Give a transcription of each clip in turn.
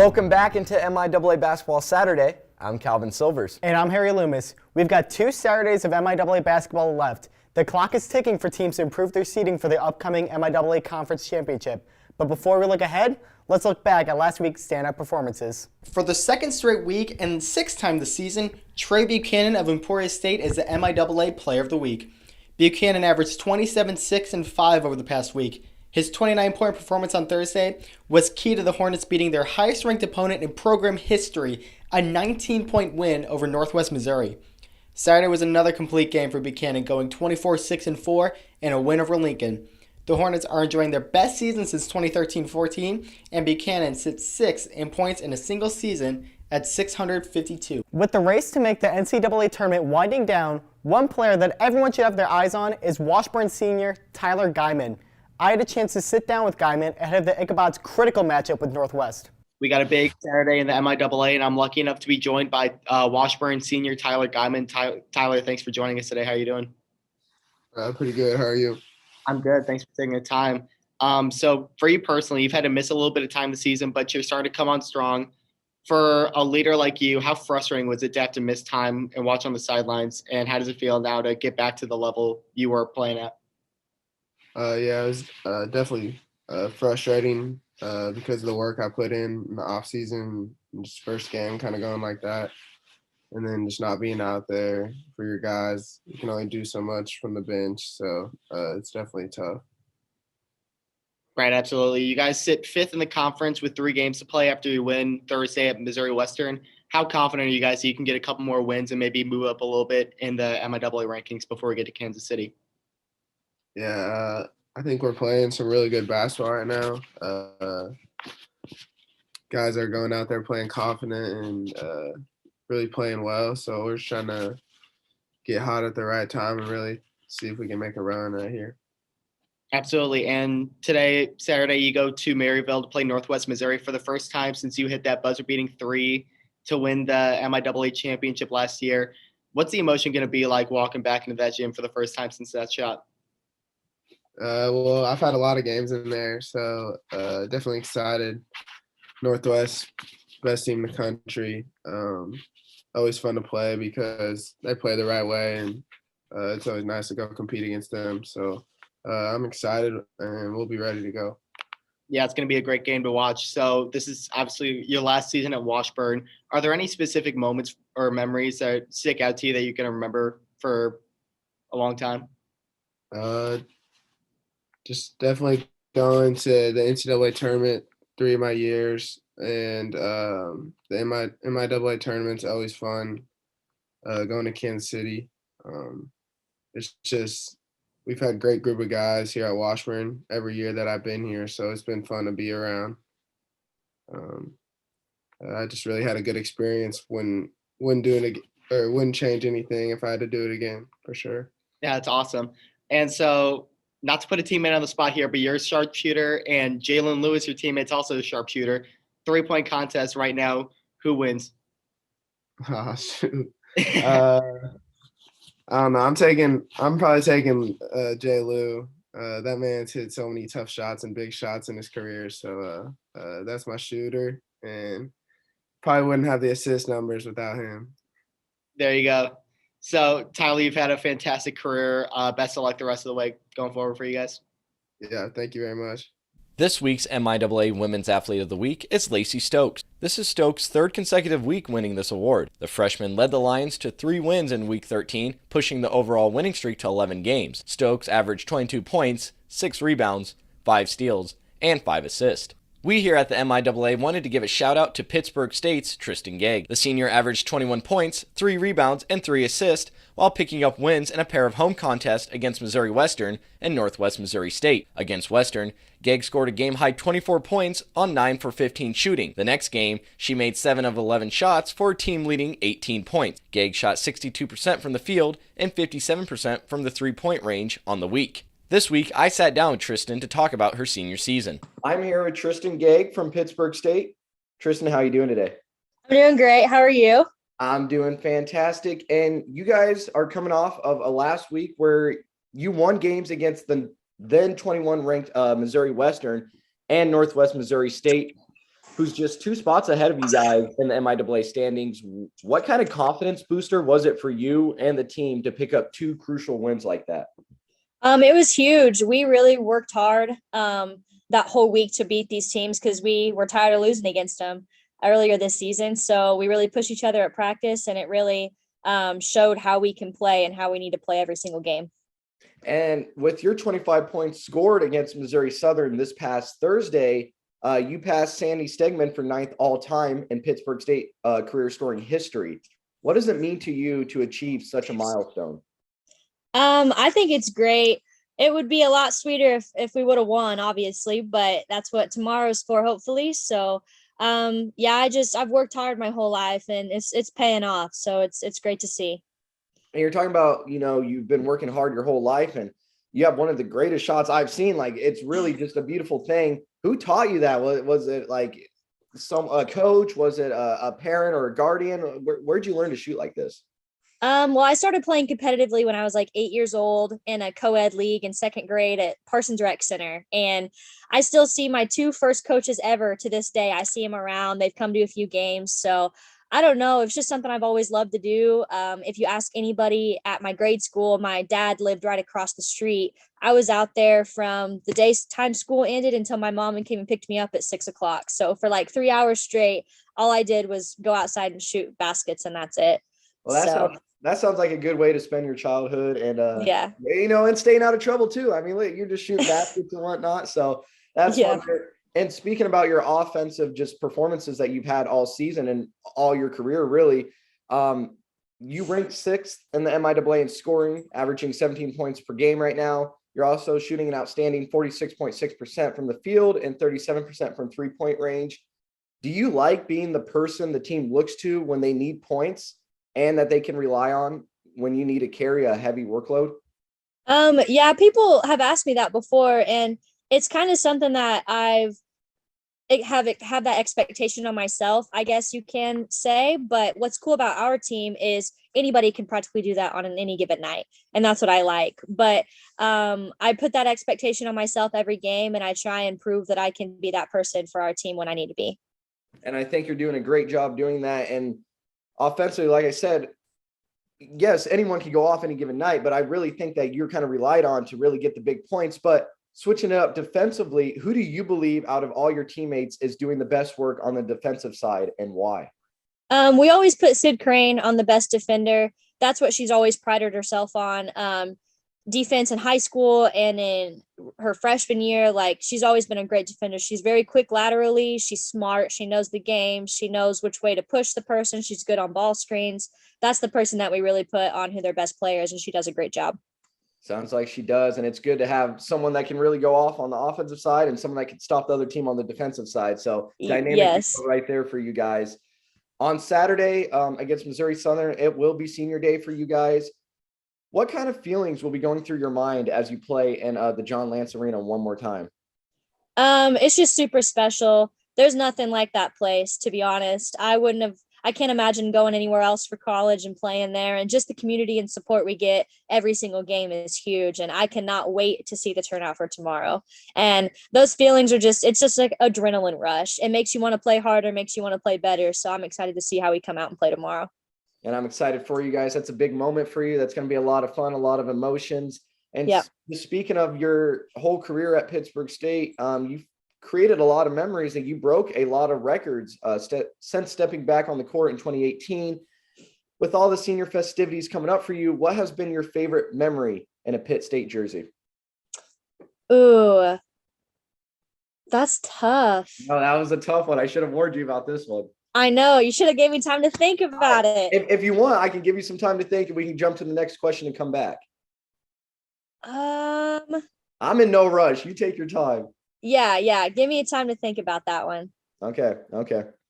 Welcome back into MIAA Basketball Saturday. I'm Calvin Silvers. And I'm Harry Loomis. We've got 2 Saturdays of MIAA basketball left. The clock is ticking for teams to improve their seeding for the upcoming MIAA Conference Championship. But before we look ahead, let's look back at last week's stand-up performances. For the second straight week and 6th time this season, Trey Buchanan of Emporia State is the MIAA Player of the Week. Buchanan averaged 27, 6, and 5 over the past week. His 29-point performance on Thursday was key to the Hornets beating their highest-ranked opponent in program history, a 19-point win over Northwest Missouri. Saturday was another complete game for Buchanan, going 24, 6, and 4 in a win over Lincoln. The Hornets are enjoying their best season since 2013-14, and Buchanan sits 6th in points in a single season at 652. With the race to make the NCAA tournament winding down, one player that everyone should have their eyes on is Washburn senior Tyler Guyman. I had a chance to sit down with Guyman ahead of the Ichabod's critical matchup with Northwest. We got a big Saturday in the MIAA, and I'm lucky enough to be joined by Washburn senior Tyler Guyman. Tyler, thanks for joining us today. How are you doing? Pretty good. How are you? I'm good. Thanks for taking the time. So for you personally, you've had to miss a little bit of time this season, but you're starting to come on strong. For a leader like you, how frustrating was it to have to miss time and watch on the sidelines, and how does it feel now to get back to the level you were playing at? Yeah, it was definitely frustrating because of the work I put in the off season, just first game kind of going like that, and then just not being out there for your guys. You can only do so much from the bench, so it's definitely tough. Right, absolutely. You guys sit 5th in the conference with 3 games to play after you win Thursday at Missouri Western. How confident are you guys that you can get a couple more wins and maybe move up a little bit in the MIAA rankings before we get to Kansas City? Yeah, I think we're playing some really good basketball right now. Guys are going out there playing confident and really playing well. So we're just trying to get hot at the right time and really see if we can make a run right here. Absolutely. And today, Saturday, you go to Maryville to play Northwest Missouri for the first time since you hit that buzzer-beating 3 to win the MIAA championship last year. What's the emotion going to be like walking back into that gym for the first time since that shot? Well, I've had a lot of games in there, so definitely excited. Northwest, best team in the country. Always fun to play because they play the right way, and it's always nice to go compete against them. So I'm excited, and we'll be ready to go. Yeah, it's going to be a great game to watch. So this is obviously your last season at Washburn. Are there any specific moments or memories that stick out to you that you can remember for a long time? Just definitely going to the NCAA tournament 3 of my years, and the MIAA tournament's always fun. Going to Kansas City, it's just we've had a great group of guys here at Washburn every year that I've been here, so it's been fun to be around. I just really had a good experience. Wouldn't change anything if I had to do it again, for sure. Yeah, that's awesome. And so, not to put a teammate on the spot here, but you're a sharpshooter, and Jalen Lewis, your teammate's also a sharpshooter. 3-point contest right now. Who wins? Oh, shoot. I don't know. I'm probably taking Jay Lou. That man's hit so many tough shots and big shots in his career. So that's my shooter, and probably wouldn't have the assist numbers without him. There you go. So, Tyler, you've had a fantastic career. Best of luck the rest of the way going forward for you guys. Yeah, thank you very much. This week's MIAA Women's Athlete of the Week is Lacey Stokes. This is Stokes' 3rd consecutive week winning this award. The freshman led the Lions to 3 wins in Week 13, pushing the overall winning streak to 11 games. Stokes averaged 22 points, 6 rebounds, 5 steals, and 5 assists. We here at the MIAA wanted to give a shout out to Pittsburg State's Tristan Gegg. The senior averaged 21 points, 3 rebounds, and 3 assists while picking up wins in a pair of home contests against Missouri Western and Northwest Missouri State. Against Western, Gegg scored a game-high 24 points on 9 for 15 shooting. The next game, she made 7 of 11 shots for a team-leading 18 points. Gegg shot 62% from the field and 57% from the three-point range on the week. This week, I sat down with Tristan to talk about her senior season. I'm here with Tristan Gegg from Pittsburg State. Tristan, how are you doing today? I'm doing great. How are you? I'm doing fantastic. And you guys are coming off of a last week where you won games against the then 21 ranked Missouri Western and Northwest Missouri State. who's just 2 spots ahead of you guys in the MIAA standings. What kind of confidence booster was it for you and the team to pick up 2 crucial wins like that? It was huge. We really worked hard that whole week to beat these teams because we were tired of losing against them earlier this season. So we really pushed each other at practice, and it really showed how we can play and how we need to play every single game. And with your 25 points scored against Missouri Southern this past Thursday, you passed Sandy Stegman for 9th all-time in Pittsburg State career scoring history. What does it mean to you to achieve such a milestone? I think it's great. It would be a lot sweeter if we would have won, obviously, but that's what tomorrow's for, hopefully. So, I've worked hard my whole life, and it's paying off. So it's great to see. And you're talking about, you've been working hard your whole life, and you have one of the greatest shots I've seen. Like, it's really just a beautiful thing. Who taught you that? Was it like a coach? Was it a parent or a guardian? Where'd you learn to shoot like this? Well, I started playing competitively when I was like 8 years old in a co-ed league in 2nd grade at Parsons Rec Center. And I still see my 2 first coaches ever to this day. I see them around. They've come to a few games. So I don't know. It's just something I've always loved to do. If you ask anybody at my grade school, my dad lived right across the street. I was out there from the time school ended until my mom came and picked me up at 6 o'clock. So for like 3 hours straight, all I did was go outside and shoot baskets, and that's it. Well, that sounds like a good way to spend your childhood, and yeah, and staying out of trouble too. I mean, you're just shooting baskets and whatnot, so that's fun. And speaking about your offensive just performances that you've had all season and all your career, really, you ranked 6th in the MIAA in scoring, averaging 17 points per game right now. You're also shooting an outstanding 46.6% from the field and 37% from 3-point range. Do you like being the person the team looks to when they need points, and that they can rely on when you need to carry a heavy workload? Yeah, people have asked me that before, and it's kind of something that I've have that expectation on myself, I guess you can say. But what's cool about our team is anybody can practically do that on any given night, and that's what I like. But I put that expectation on myself every game, and I try and prove that I can be that person for our team when I need to be. And I think you're doing a great job doing that. And offensively, like I said, yes, anyone can go off any given night, but I really think that you're kind of relied on to really get the big points. But switching it up defensively, who do you believe out of all your teammates is doing the best work on the defensive side, and why? We always put Sid Crane on the best defender. That's what she's always prided herself on. Defense in high school and in her freshman year, like, she's always been a great defender. She's very quick laterally. She's smart. She knows the game. She knows which way to push the person. She's good on ball screens. That's the person that we really put on who their best players, and she does a great job. Sounds like she does, and it's good to have someone that can really go off on the offensive side and someone that can stop the other team on the defensive side. So dynamic right there for you guys. On Saturday against Missouri Southern, it will be senior day for you guys. What kind of feelings will be going through your mind as you play in the John Lance Arena one more time? It's just super special. There's nothing like that place, to be honest. I can't imagine going anywhere else for college and playing there, and just the community and support we get every single game is huge. And I cannot wait to see the turnout for tomorrow. And those feelings are it's just like adrenaline rush. It makes you want to play harder, makes you want to play better. So I'm excited to see how we come out and play tomorrow. And I'm excited for you guys. That's a big moment for you. That's going to be a lot of fun, a lot of emotions. And speaking of your whole career at Pittsburg State, you've created a lot of memories, and you broke a lot of records since stepping back on the court in 2018. With all the senior festivities coming up for you, what has been your favorite memory in a Pitt State jersey? Ooh, that's tough. Oh, that was a tough one. I should have warned you about this one. I know. You should have gave me time to think about it. If you want, I can give you some time to think, and we can jump to the next question and come back. I'm in no rush. You take your time. Yeah. Give me time to think about that one. Okay.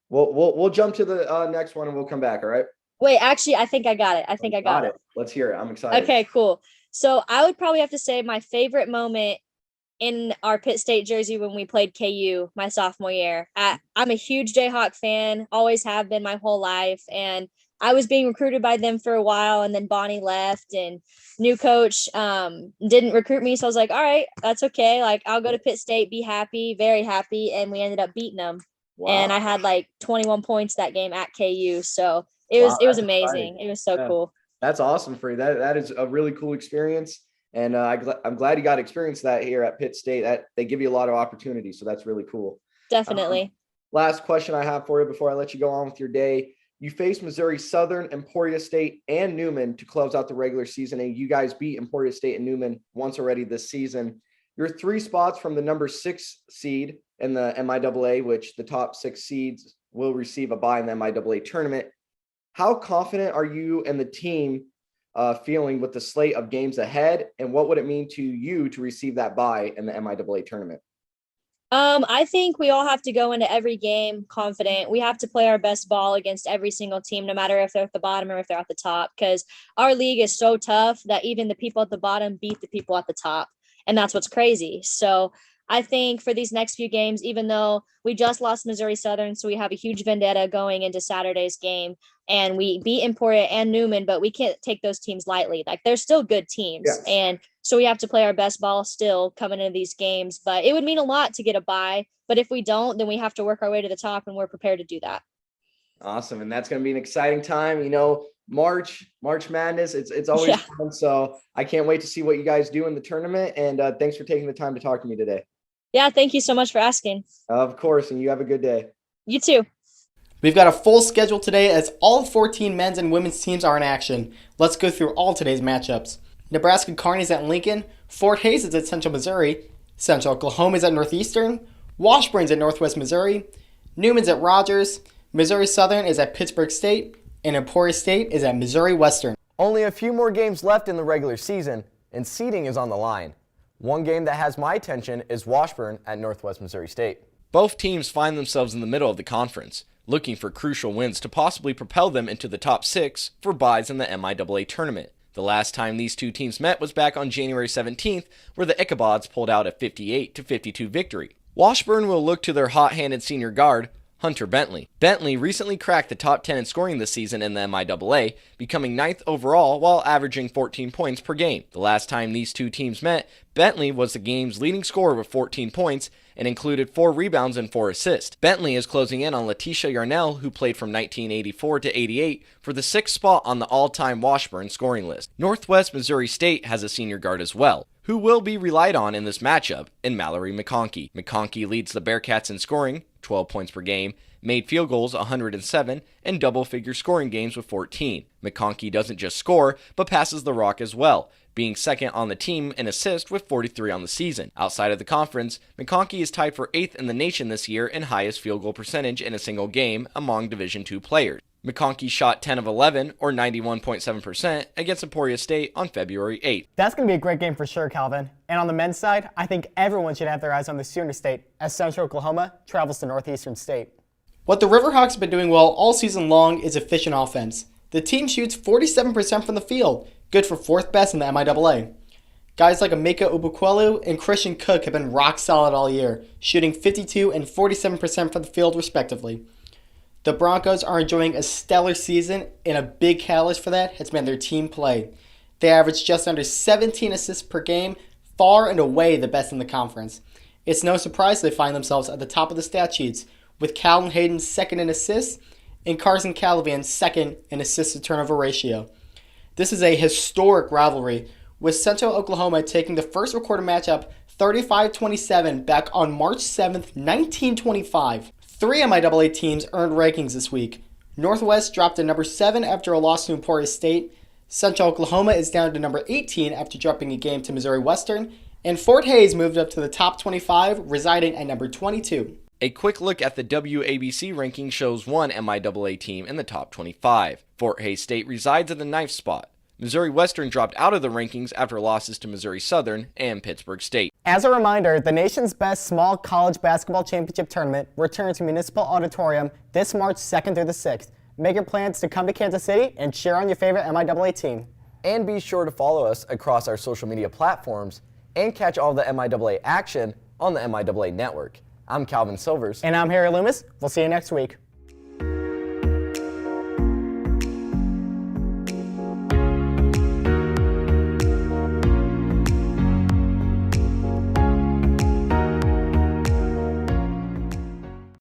We'll jump to the next one, and we'll come back. All right. Wait, actually, I think I got it. I got it. Let's hear it. I'm excited. Okay, cool. So I would probably have to say my favorite moment in our Pitt State jersey when we played KU my sophomore year. I'm a huge Jayhawk fan, always have been my whole life. And I was being recruited by them for a while, and then Bonnie left, and new coach didn't recruit me. So I was like, all right, that's okay. Like, I'll go to Pitt State, be happy, very happy. And we ended up beating them. Wow. And I had like 21 points that game at KU. So it was amazing. Exciting. It was so cool. That's awesome for you. That is a really cool experience. And I'm glad you got to experience that here at Pitt State. That they give you a lot of opportunities. So that's really cool. Definitely. Last question I have for you before I let you go on with your day. You faced Missouri Southern, Emporia State, and Newman to close out the regular season, and you guys beat Emporia State and Newman once already this season. You're 3 spots from the number 6 seed in the MIAA, which the top 6 seeds will receive a bye in the MIAA tournament. How confident are you and the team feeling with the slate of games ahead, and what would it mean to you to receive that bye in the MIAA tournament? I think we all have to go into every game confident. We have to play our best ball against every single team, no matter if they're at the bottom or if they're at the top, because our league is so tough that even the people at the bottom beat the people at the top. And that's what's crazy. So I think for these next few games, even though we just lost Missouri Southern, so we have a huge vendetta going into Saturday's game, and we beat Emporia and Newman, but we can't take those teams lightly. Like, they're still good teams. Yes. And so we have to play our best ball still coming into these games. But it would mean a lot to get a bye. But if we don't, then we have to work our way to the top, and we're prepared to do that. Awesome. And that's going to be an exciting time. You know, March Madness, it's always fun. So I can't wait to see what you guys do in the tournament. And thanks for taking the time to talk to me today. Yeah, thank you so much for asking. Of course. And you have a good day. You too. We've got a full schedule today as all 14 men's and women's teams are in action. Let's go through all today's matchups. Nebraska Kearney is at Lincoln. Fort Hays is at Central Missouri. Central Oklahoma is at Northeastern. Washburn's at Northwest Missouri. Newman's at Rogers. Missouri Southern is at Pittsburg State. And Emporia State is at Missouri Western. Only a few more games left in the regular season, and seeding is on the line. One game that has my attention is Washburn at Northwest Missouri State. Both teams find themselves in the middle of the conference, looking for crucial wins to possibly propel them into the top 6 for byes in the MIAA tournament. The last time these two teams met was back on January 17th, where the Ichabods pulled out a 58-52 victory. Washburn will look to their hot-handed senior guard, Hunter Bentley. Bentley recently cracked the top 10 in scoring this season in the MIAA, becoming 9th overall while averaging 14 points per game. The last time these two teams met, Bentley was the game's leading scorer with 14 points and included 4 rebounds and 4 assists. Bentley is closing in on Letitia Yarnell, who played from 1984 to 88 for the 6th spot on the all-time Washburn scoring list. Northwest Missouri State has a senior guard as well, who will be relied on in this matchup in Mallory McConkey. McConkey leads the Bearcats in scoring, 12 points per game, made field goals 107, and double-figure scoring games with 14. McConkey doesn't just score, but passes the rock as well, being second on the team in assists with 43 on the season. Outside of the conference, McConkey is tied for 8th in the nation this year in highest field goal percentage in a single game among Division II players. McConkey shot 10 of 11, or 91.7%, against Emporia State on February 8th. That's going to be a great game for sure, Calvin. And on the men's side, I think everyone should have their eyes on the Sooner State as Central Oklahoma travels to Northeastern State. What the Riverhawks have been doing well all season long is efficient offense. The team shoots 47% from the field, good for 4th best in the MIAA. Guys like Emeka Ubukwelu and Christian Cook have been rock solid all year, shooting 52 and 47% from the field respectively. The Broncos are enjoying a stellar season, and a big catalyst for that has been their team play. They average just under 17 assists per game, far and away the best in the conference. It's no surprise they find themselves at the top of the stat sheets, with Calvin Hayden second in assists and Carson Calavian second in assist-to-turnover ratio. This is a historic rivalry, with Central Oklahoma taking the first recorded matchup 35-27 back on March 7th, 1925. 3 MIAA teams earned rankings this week. Northwest dropped to number 7 after a loss to Emporia State. Central Oklahoma is down to number 18 after dropping a game to Missouri Western. And Fort Hays moved up to the top 25, residing at number 22. A quick look at the WABC ranking shows one MIAA team in the top 25. Fort Hays State resides at the 9th spot. Missouri Western dropped out of the rankings after losses to Missouri Southern and Pittsburg State. As a reminder, the nation's best small college basketball championship tournament returns to Municipal Auditorium this March 2nd through the 6th. Make your plans to come to Kansas City and cheer on your favorite MIAA team. And be sure to follow us across our social media platforms and catch all the MIAA action on the MIAA network. I'm Calvin Silvers. And I'm Harry Loomis. We'll see you next week.